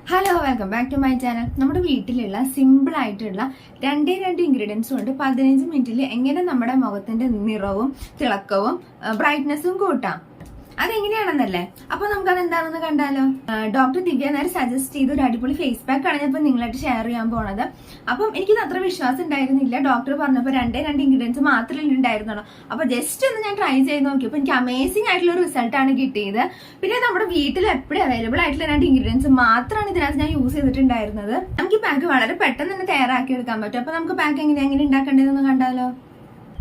Hello, welcome back to my channel. നമ്മുടെ വീട്ടിലുള്ള simple ആയിട്ടുള്ള രണ്ടേ രണ്ട് ഇൻഗ്രീഡിയൻസ് കൊണ്ട് 15 മിനിറ്റിൽ എങ്ങനെ നമ്മുടെ മുഖത്തിന്റെ നിറവും തിളക്കവും ബ്രൈറ്റ്നസ്സും കൂട്ടാം. അതെങ്ങനെയാണെന്നല്ലേ? അപ്പൊ നമുക്കത് എന്താണെന്ന് കണ്ടാലോ. ഡോക്ടർ ദിവ്യ നേരെ സജസ്റ്റ് ചെയ്ത ഒരു അടിപൊളി ഫേസ് പാക്ക് ആണ് ഞാൻ നിങ്ങളായിട്ട് ഷെയർ ചെയ്യാൻ പോണത്. അപ്പം എനിക്കിത് അത്ര വിശ്വാസം ഉണ്ടായിരുന്നില്ല. ഡോക്ടർ പറഞ്ഞപ്പോൾ രണ്ടേ രണ്ട് ഇൻഗ്രീഡിയൻസ് മാത്രമേ ഉണ്ടായിരുന്നുള്ളൂ. അപ്പൊ ജസ്റ്റ് ഒന്ന് ഞാൻ ട്രൈ ചെയ്ത് നോക്കിയപ്പോൾ എനിക്ക് അമേസിംഗ് ആയിട്ടുള്ള ഒരു റിസൾട്ട് ആണ് കിട്ടിയത്. പിന്നെ നമ്മുടെ വീട്ടിൽ എപ്പോഴും അവൈലബിൾ ആയിട്ടുള്ള രണ്ട് ഇൻഗ്രീഡിയൻസ് മാത്രമാണ് ഇതിനകത്ത് ഞാൻ യൂസ് ചെയ്തിട്ടുണ്ടായിരുന്നത്. നമുക്ക് ഈ പാക്ക് വളരെ പെട്ടെന്ന് തന്നെ തയ്യാറാക്കി എടുക്കാൻ പറ്റും. അപ്പൊ നമുക്ക് പാക്ക് എങ്ങനെ ഉണ്ടാക്കേണ്ടതെന്ന് കണ്ടാലോ.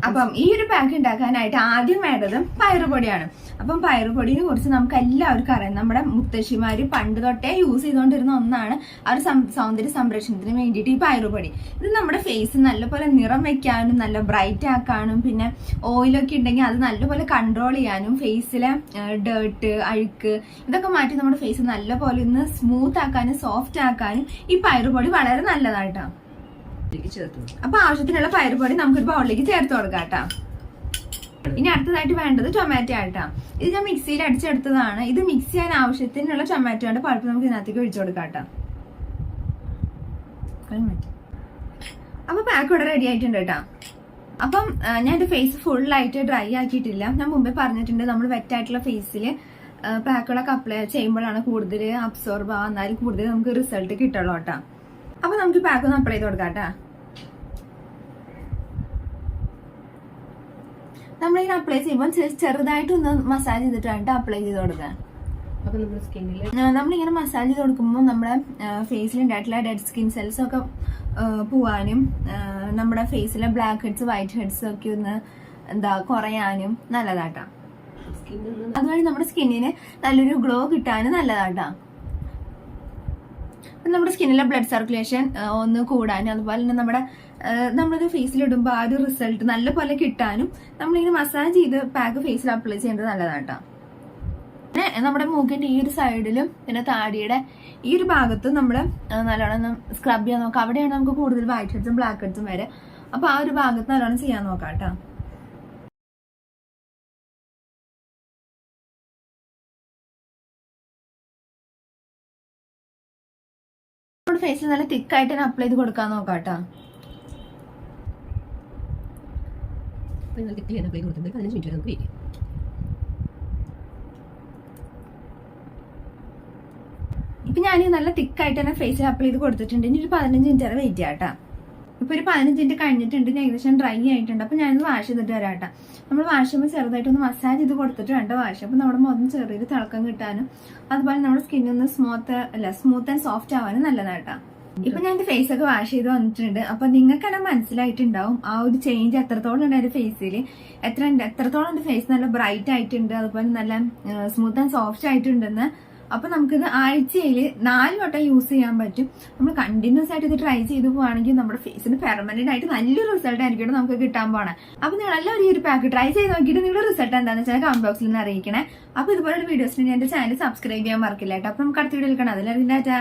അപ്പം ഈ ഒരു പാക്ക് ഉണ്ടാക്കാനായിട്ട് ആദ്യം വേണ്ടത് പയറുപൊടിയാണ്. അപ്പം പയറുപൊടിയെ കുറിച്ച് നമുക്ക് എല്ലാവർക്കും അറിയാം. നമ്മുടെ മുത്തശ്ശിമാര് പണ്ട് തൊട്ടേ യൂസ് ചെയ്തുകൊണ്ടിരുന്ന ഒന്നാണ്. ആ ഒരു സൗന്ദര്യ സംരക്ഷണത്തിന് വേണ്ടിയിട്ട് ഈ പയറുപൊടി. ഇത് നമ്മുടെ ഫേസ് നല്ലപോലെ നിറം വെക്കാനും നല്ല ബ്രൈറ്റ് ആക്കാനും പിന്നെ ഓയിലൊക്കെ ഉണ്ടെങ്കിൽ അത് നല്ലപോലെ കൺട്രോൾ ചെയ്യാനും ഫേസിലെ ഡേർട്ട് അഴുക്ക് ഇതൊക്കെ മാറ്റി നമ്മുടെ ഫേസ് നല്ലപോലെ ഒന്ന് സ്മൂത്ത് ആക്കാനും സോഫ്റ്റ് ആക്കാനും ഈ പയറുപൊടി വളരെ നല്ലതായിട്ടാണ്. അപ്പൊ ആവശ്യത്തിനുള്ള പയറുപൊടി നമുക്കൊരു ബൗളിലേക്ക് ചേർത്ത് കൊടുക്കാം കേട്ടോ. ഇനി അടുത്തതായിട്ട് വേണ്ടത് ടൊമാറ്റോ ആയിട്ടാ. ഇത് ഞാൻ മിക്സിയിൽ അടിച്ചെടുത്തതാണ്. ഇത് മിക്സ് ചെയ്യാൻ ആവശ്യത്തിനുള്ള ടൊമാറ്റോയുടെ പൾപ്പ് നമുക്ക് ഇതിനകത്തേക്ക് ഒഴിച്ചു കൊടുക്കാം കേട്ടോ. അപ്പൊ പാക്ക് ഇവിടെ റെഡി ആയിട്ടുണ്ട് കേട്ടോ. അപ്പം ഞാൻ എന്റെ ഫേസ് ഫുള്ളായിട്ട് ഡ്രൈ ആക്കിയിട്ടില്ല. ഞാൻ മുമ്പേ പറഞ്ഞിട്ടുണ്ട് നമ്മൾ വെറ്റ് ആയിട്ടുള്ള ഫേസിൽ പാക്കുകളൊക്കെ അപ്ലൈ ചെയ്യുമ്പോഴാണ് കൂടുതൽ അബ്സോർബ് ആവുന്നാലും കൂടുതൽ നമുക്ക് റിസൾട്ട് കിട്ടുള്ളൂ കേട്ടോ. അപ്പൊ നമുക്ക് പാക്ക് ഒന്ന് അപ്ലൈ ചെയ്ത് കൊടുക്കാം കേട്ടോ. നമ്മളിങ്ങനെ അപ്ലൈ ചെയ്യുമ്പോൾ ചെറുതായിട്ട് ഒന്ന് മസാജ് ചെയ്തിട്ടാണ് അപ്ലൈ ചെയ്ത് കൊടുക്കാൻ. അപ്പൊ നമ്മുടെ സ്കിന്നിൽ നമ്മളിങ്ങനെ മസാജ് ചെയ്ത് കൊടുക്കുമ്പോൾ നമ്മുടെ ഫേസിൽ ഉണ്ടായിട്ടുള്ള ഡെഡ് സ്കിൻ സെൽസ് ഒക്കെ പോവാനും നമ്മുടെ ഫേസിലെ ബ്ലാക്ക് ഹെഡ്സ് വൈറ്റ് ഹെഡ്സ് ഒക്കെ ഒന്ന് കുറയാനും നല്ലതാട്ടാ. അതുവഴി നമ്മുടെ സ്കിന്നിന് നല്ലൊരു ഗ്ലോ കിട്ടാനും നല്ലതാട്ടാ. നമ്മുടെ സ്കിന്നിലെ ബ്ലഡ് സർക്കുലേഷൻ ഒന്ന് കൂടാനും അതുപോലെ തന്നെ നമ്മളത് ഫേസിലിടുമ്പോൾ ആ ഒരു റിസൾട്ട് നല്ലപോലെ കിട്ടാനും നമ്മളിങ്ങനെ മസാജ് ചെയ്ത് പാക്ക് ഫേസിൽ അപ്ലൈ ചെയ്യേണ്ടത് നല്ലതാട്ടോ. പിന്നെ നമ്മുടെ മൂക്കിന്റെ ഈ ഒരു സൈഡിലും പിന്നെ താടിയുടെ ഈ ഒരു ഭാഗത്തും നമ്മൾ നല്ലോണം സ്ക്രബ് ചെയ്യാൻ നോക്കാം. അവിടെയാണ് നമുക്ക് കൂടുതൽ വൈറ്റ് ഹെഡ്സും ബ്ലാക്ക് ഹെഡ്സും വരെ. അപ്പൊ ആ ഒരു ഭാഗത്ത് നല്ലോണം ചെയ്യാൻ നോക്കാം കേട്ടോ. ഫേസിൽ നല്ല തിക്കായിട്ട് തന്നെ അപ്ലൈ ചെയ്ത് കൊടുക്കാൻ നോക്കാം കേട്ടോ. ഇപ്പൊ ഞാൻ നല്ല തിക്കായിട്ട് തന്നെ ഫേസിൽ അപ്ലൈ ചെയ്ത് കൊടുത്തിട്ടുണ്ട്. ഇനി ഒരു 15 മിനിറ്റ് വരെ വെയിറ്റ് ചെയ്യാം കേട്ടോ. ഇപ്പൊ ഒരു 15 മിനിറ്റ് കഴിഞ്ഞിട്ടുണ്ട്. ഏകദേശം ഡ്രൈ ആയിട്ടുണ്ട്. അപ്പൊ ഞാനൊന്ന് വാഷ് ചെയ്തിട്ട് വരാം കേട്ടോ. നമ്മൾ വാഷ് ചെയ്യുമ്പോൾ ചെറുതായിട്ടൊന്ന് മസാജ് ചെയ്ത് കൊടുത്തിട്ട് വേണ്ട വാഷ്. അപ്പൊ നമ്മുടെ മുഖം ചെറിയൊരു തിളക്കം കിട്ടാനും അതുപോലെ നമ്മുടെ സ്കിന്നൊന്ന് സ്മൂത്ത് ആൻഡ് സോഫ്റ്റ് ആവാനും നല്ലതാട്ടാ. ഇപ്പൊ ഞാൻ എന്റെ ഫേസ് ഒക്കെ വാഷ് ചെയ്ത് വന്നിട്ടുണ്ട്. അപ്പൊ നിങ്ങൾക്കാണ് മനസ്സിലായിട്ടുണ്ടാവും ആ ഒരു ചേഞ്ച് എത്രത്തോളം ഉണ്ട് എന്റെ ഫേസിൽ, എത്രത്തോളം എന്റെ ഫേസ് നല്ല ബ്രൈറ്റ് ആയിട്ടുണ്ട് അതുപോലെ നല്ല സ്മൂത്ത് ആൻഡ് സോഫ്റ്റ് ആയിട്ടുണ്ടെന്ന്. അപ്പൊ നമുക്കിത് ആഴ്ചയിൽ 4 വട്ടം യൂസ് ചെയ്യാൻ പറ്റും. നമ്മൾ കണ്ടിന്യൂസ് ആയിട്ട് ഇത് ട്രൈ ചെയ്ത് പോവാണെങ്കിൽ നമ്മുടെ ഫേസിന് പെർമനന്റ് ആയിട്ട് നല്ലൊരു റിസൾട്ട് ആയിരിക്കും നമുക്ക് കിട്ടാൻ പോണേ. അപ്പൊ നിങ്ങൾ എല്ലാവരും ഈ ഒരു പാക്ക് ട്രൈ ചെയ്ത് നോക്കിയിട്ട് നിങ്ങളുടെ റിസൾട്ട് എന്താണെന്ന് വെച്ചാൽ കമന്റ് ബോക്സിൽ നിന്ന് അറിയിക്കണേ. അപ്പൊ ഇതുപോലുള്ള വീഡിയോസിന് എന്റെ ചാനൽ സബ്സ്ക്രൈബ് ചെയ്യാൻ മറക്കില്ല കേട്ടോ. അപ്പൊ നമുക്ക് അടുത്ത വീഡിയോയിൽ കാണാം. അതിലെല്ലാവരും ടാറ്റാ.